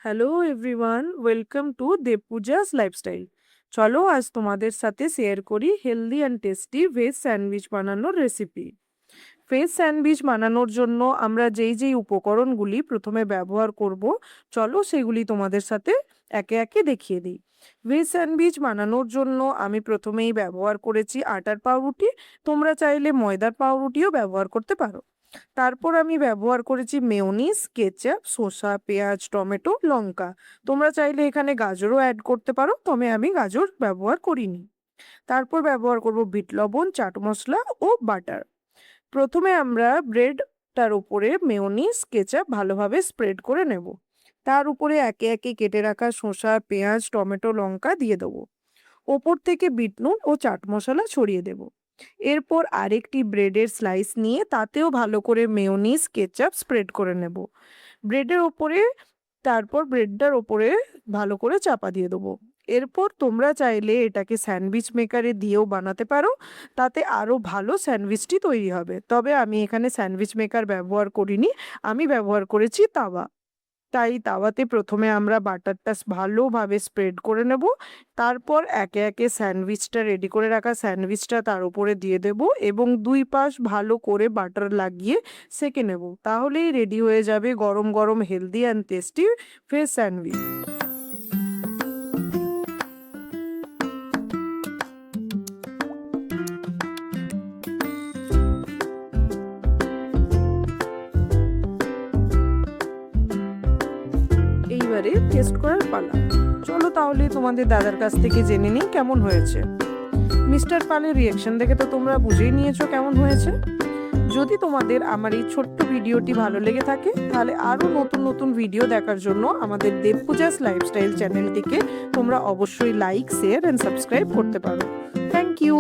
Hello everyone, welcome to Debpuja's lifestyle. চলো আজ তোমাদের সাথে শেয়ার করি healthy and tasty veg sandwich বানানোর রেসিপি। ভেজ স্যান্ডউইচ বানানোর জন্য আমরা যেই উপকরণগুলি প্রথমে ব্যবহার করব, চলো সেগুলি তোমাদের সাথে একে একে দেখিয়ে দিই। ভেজ স্যান্ডউইচ বানানোর জন্য আমি প্রথমেই ব্যবহার করেছি আটার পাউরুটি। তোমরা চাইলে ময়দার পাউরুটিও ব্যবহার করতে পারো। তারপর আমি ব্যবহার করেছি মেয়োনিজ, কেচাপ, শসা, পেঁয়াজ, টমেটো, লঙ্কা। তোমরা চাইলে এখানে গাজরও অ্যাড করতে পারো, তবে আমি গাজর ব্যবহার করিনি। তারপর ব্যবহার করব বিট লবণ, চাট মশলা ও বাটার। প্রথমে আমরা ব্রেডটার উপরে মেয়োনিজ, কেচাপ ভালোভাবে স্প্রেড করে নেব। তার উপরে একে একে কেটে রাখা শসা, পেঁয়াজ, টমেটো, লঙ্কা দিয়ে দেবো। ওপর থেকে বিট নুন ও চাট মশলা ছড়িয়ে দেব। এরপর আরেকটি ব্রেডের স্লাইস নিয়ে তাতেও ভালো করে মেয়োনিজ, কেচাপ স্প্রেড করে নেব। ব্রেডের ওপরে তারপর ব্রেডটার ওপরে ভালো করে চাপা দিয়ে দেবো। এরপর তোমরা চাইলে এটাকে স্যান্ডউইচ মেকারে দিয়েও বানাতে পারো, তাতে আরও ভালো স্যান্ডউইচটি তৈরি হবে। তবে আমি এখানে স্যান্ডউইচ মেকার ব্যবহার করিনি, আমি ব্যবহার করেছি তাওয়া। তাই তাওয়াতে প্রথমে আমরা বাটারটা ভালোভাবে স্প্রেড করে নেব। তারপর একে একে স্যান্ডউইচটা রেডি করে রাখা স্যান্ডউইচটা তার উপরে দিয়ে দেব এবং দুই পাশ ভালো করে বাটার লাগিয়ে সেঁকে নেব। তাহলেই রেডি হয়ে যাবে গরম গরম healthy and tasty veg sandwich. এইবারে টেস্ট করার পালা। চলো তাহলে তোমাদের দাদার কাছ থেকে জেনে নিই কেমন হয়েছে। মিস্টার পালের রিয়াকশন দেখে তো তোমরা বুঝেই নিয়েছো কেমন হয়েছে। যদি তোমাদের আমার এই ছোট্ট ভিডিওটি ভালো লেগে থাকে, তাহলে আরও নতুন নতুন ভিডিও দেখার জন্য আমাদের দেবপূজাস লাইফস্টাইল চ্যানেলটিকে তোমরা অবশ্যই লাইক, শেয়ার অ্যান্ড সাবস্ক্রাইব করতে পারো। Thank you.